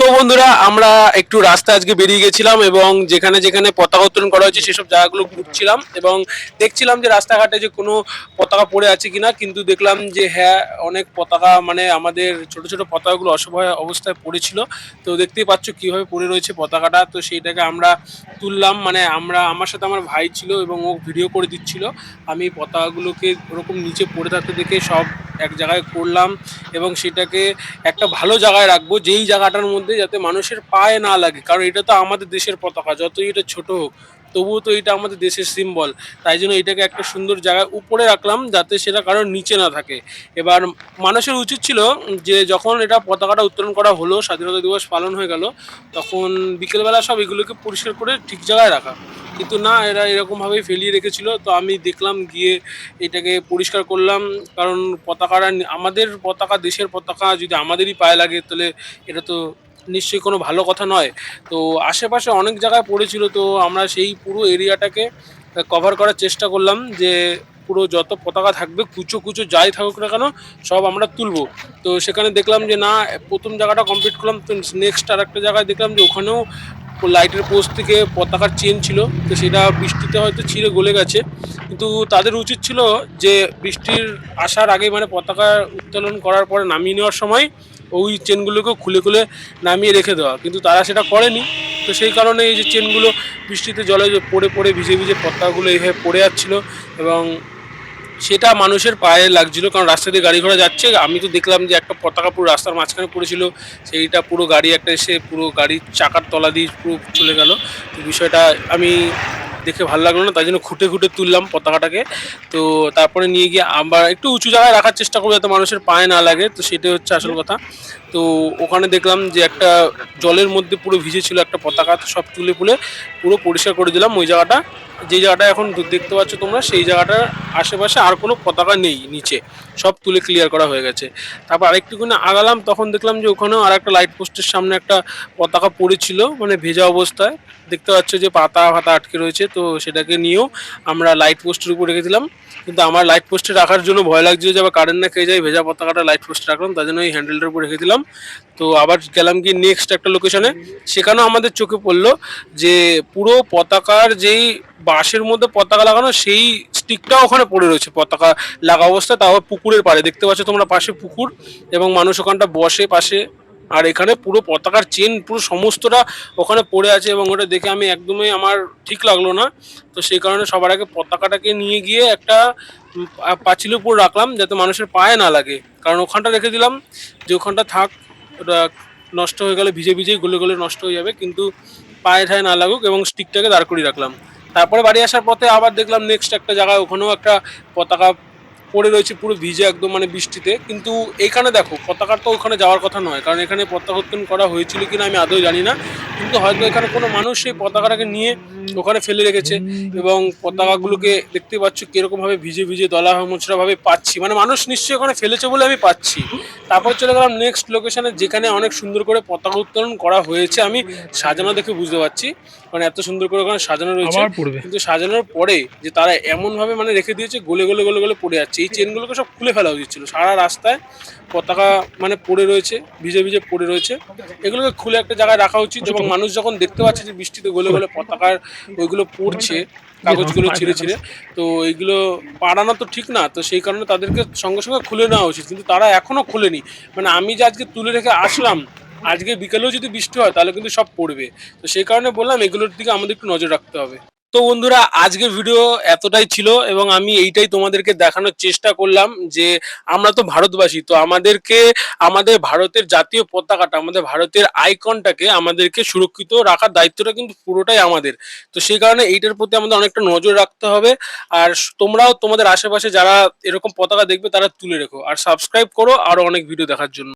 তো বন্ধুরা আমরা একটু রাস্তা আজকে বেরিয়ে গেছিলাম এবং যেখানে যেখানে পতাকা উত্তোলন করা হয়েছে সেসব জায়গাগুলো ঘুরছিলাম এবং দেখছিলাম যে রাস্তাঘাটে যে কোনো পতাকা পড়ে আছে কিনা, কিন্তু দেখলাম যে হ্যাঁ, অনেক পতাকা মানে আমাদের ছোট ছোট পতাকাগুলো অসহায় অবস্থায় পড়েছিল। তো দেখতেই পাচ্ছ কিভাবে পড়ে রয়েছে পতাকাটা। তো সেইটাকে আমরা তুললাম, মানে আমার সাথে আমার ভাই ছিল এবং ও ভিডিও করে দিচ্ছিল। আমি পতাকাগুলোকে ওরকম নিচে পড়ে থাকতে দেখে সব এক জায়গায় করলাম এবং সেটাকে একটা ভালো জায়গায় রাখবো, যেই জায়গাটার মধ্যে যাতে মানুষের পায়ে না লাগে, কারণ এটা তো আমাদের দেশের পতাকা, যতই এটা ছোট হোক তবুও তো এটা আমাদের দেশের সিম্বল। তাই জন্য এটাকে একটা সুন্দর জায়গায় উপরে রাখলাম যাতে সেটা কারোর নিচে না থাকে। এবার মানুষের উচিত ছিল যে যখন এটা পতাকাটা উত্তোলন করা হলো, স্বাধীনতা দিবস পালন হয়ে গেল, তখন বিকেলবেলা সব এগুলোকে পরিষ্কার করে ঠিক জায়গায় রাখা। কিন্তু না, এরা এরকমভাবেই ফেলিয়ে রেখেছিল। তো আমি দেখলাম, গিয়ে এটাকে পরিষ্কার করলাম। কারণ পতাকাটা আমাদের পতাকা, দেশের পতাকা যদি আমাদেরই পায়ে লাগে তাহলে এটা তো নিশ্চয়ই কোনো ভালো কথা নয়। তো আশেপাশে অনেক জায়গায় পড়েছিল, তো আমরা সেই পুরো এরিয়াটাকে কভার করার চেষ্টা করলাম যে পুরো যত পতাকা থাকবে কুচো কুচো যাই থাকুক না কেন সব আমরা তুলবো। তো সেখানে দেখলাম যে না, প্রথম জায়গাটা কমপ্লিট করলাম, তো নেক্সট আর একটা জায়গায় দেখলাম যে ওখানেও লাইটের পোস্ট থেকে পতাকার চেন ছিল, তো সেটা বৃষ্টিতে হয়তো ছিঁড়ে গলে গেছে। কিন্তু তাদের উচিত ছিল যে বৃষ্টির আসার আগে, মানে পতাকা উত্তোলন করার পরে নামিয়ে নেওয়ার সময় ওই চেনগুলোকে খুলে খুলে নামিয়ে রেখে দেওয়া, কিন্তু তারা সেটা করেনি। তো সেই কারণে এই যে চেনগুলো বৃষ্টিতে জলে পড়ে পড়ে ভিজে ভিজে পতাকাগুলো এইভাবে পড়ে যাচ্ছিলো এবং সেটা মানুষের পায়ে লাগছিল। কারণ রাস্তা দিয়ে গাড়ি ঘোড়া যাচ্ছে, আমি তো দেখলাম যে একটা পতাকা পুরো রাস্তার মাঝখানে পড়েছিল, সেইটা পুরো গাড়ি একটা এসে পুরো গাড়ির চাকার তলা দিয়ে পুরো চলে গেল। তো বিষয়টা আমি দেখে ভালো লাগলো না, তাই জন্য খুঁটে খুঁটে তুললাম পতাকাটাকে। তো তারপরে নিয়ে গিয়ে আবার একটু উঁচু জায়গায় রাখার চেষ্টা করবো যাতে মানুষের পায়ে না লাগে, তো সেটাই হচ্ছে আসল কথা। তো ওখানে দেখলাম যে একটা জলের মধ্যে পুরো ভিজে ছিল একটা পতাকা, তো সব তুলে পুলে পুরো পরিষ্কার করে দিলাম ওই জায়গাটা। যে জায়গাটা এখন দেখতে পাচ্ছ তোমরা, সেই জায়গাটার আশেপাশে আর কোনো পতাকা নেই, নিচে সব তুলে ক্লিয়ার করা হয়ে গেছে। তারপর আরেকটুখানি আগালাম, তখন দেখলাম যে ওখানেও আর একটা লাইট পোস্টের সামনে একটা পতাকা পড়েছিল, মানে ভেজা অবস্থায়। দেখতে পাচ্ছ যে পাতা ফাতা আটকে রয়েছে, তো সেটাকে নিয়েও আমরা লাইট পোস্টের উপর রেখে দিলাম। কিন্তু আমার লাইট পোস্টে রাখার জন্য ভয় লাগছিল যে আবার কারেন্ট না খেয়ে যায়, ভেজা পতাকাটা লাইট পোস্টে রাখলাম, তার জন্য এই হ্যান্ডেলটার উপর রেখে দিলাম। তো আবার গেলাম কি নেক্সট একটা লোকেশনে, সেখানেও আমাদের চোখে পড়লো যে পুরো পতাকার যেই বাঁশের মধ্যে পতাকা লাগানো সেই স্টিকটাও ওখানে পড়ে রয়েছে পতাকা লাগা অবস্থা, তাও পুকুরের পাড়ে। দেখতে পাচ্ছ তোমরা পাশে পুকুর এবং মানুষ ওখানটা বসে পাশে। আর এখানে পুরো পতাকার চেন পুরো সমস্তটা ওখানে পড়ে আছে এবং ওটা দেখে আমি একদমই আমার ঠিক লাগলো না। তো সেই কারণে সবার আগে পতাকাটাকে নিয়ে গিয়ে একটা পাঁচিলের উপর রাখলাম যাতে মানুষের পায়ে না লাগে, কারণ ওখানটা রেখে দিলাম যে ওখানটা থাক, ওটা নষ্ট হয়ে গেলে ভিজে ভিজেই গলে গলে নষ্ট হয়ে যাবে, কিন্তু পায়ে ঠায়ে না লাগুক, এবং স্টিকটাকে দাঁড় করিয়ে রাখলাম। তারপরে বাড়ি আসার পথে আবার দেখলাম নেক্সট একটা জায়গায় ওখানেও একটা পতাকা পড়ে রয়েছে পুরো ভিজে একদম, মানে বৃষ্টিতে। কিন্তু এইখানে দেখো পতাকার তো ওখানে যাওয়ার কথা নয়, কারণ এখানে পতাকা উত্তোলন করা হয়েছিল কিনা আমি আদৌ জানি না। কিন্তু হয়তো এখানে কোনো মানুষ সেই পতাকাটাকে নিয়ে ওখানে ফেলে রেখেছে এবং পতাকাগুলোকে দেখতে পাচ্ছ কিরকম ভাবে ভিজে ভিজে দলা মোচড়া ভাবে পাচ্ছি, মানে মানুষ নিশ্চয়ই ওখানে ফেলেছে বলে আমি পাচ্ছি। তারপর চলে গেলাম নেক্সট লোকেশনে, যেখানে অনেক সুন্দর করে পতাকা উত্তোলন করা হয়েছে, আমি সাজানো দেখে বুঝতে পারছি, মানে এত সুন্দর করে ওখানে সাজানো রয়েছে। কিন্তু সাজানোর পরে যে তারা এমন ভাবে মানে রেখে দিয়েছে, গলে গলে গলে গলে পড়ে যাচ্ছে। এই চেনগুলোকে সব খুলে ফেলা উচিত ছিল, সারা রাস্তায় পতাকা মানে পড়ে রয়েছে, ভিজে ভিজে পড়ে রয়েছে। এগুলোকে খুলে একটা জায়গায় রাখা উচিত, এবং মানুষ যখন দেখতে পাচ্ছে যে বৃষ্টিতে গলে গলে পতাকার ওইগুলো পড়ছে, কাগজগুলো ছিঁড়ে ছিঁড়ে, তো এইগুলো পাড়ানো তো ঠিক না। তো সেই কারণে তাদেরকে সঙ্গে সঙ্গে খুলে নেওয়া উচিত, কিন্তু তারা এখনো খুলেনি। মানে আমি যে আজকে তুলে রেখে আসলাম, আজকে বিকেলেও যদি বৃষ্টি হয় তাহলে কিন্তু সব পড়বে। তো সেই কারণে বললাম এগুলোর দিকে আমাদের একটু নজর রাখতে হবে। তো বন্ধুরা, আজকের ভিডিও এতটাই ছিল এবং আমি এইটাই তোমাদেরকে দেখানোর চেষ্টা করলাম যে আমরা তো ভারতবাসী, তো আমাদেরকে আমাদের ভারতের জাতীয় পতাকাটা, আমাদের ভারতের আইকনটাকে আমাদেরকে সুরক্ষিত রাখার দায়িত্বটা কিন্তু পুরোটাই আমাদের। তো সেই কারণে এইটার প্রতি আমাদের অনেকটা নজর রাখতে হবে। আর তোমরাও তোমাদের আশেপাশে যারা এরকম পতাকা দেখবে তারা তুলে রেখো, আর সাবস্ক্রাইব করো আরো অনেক ভিডিও দেখার জন্য।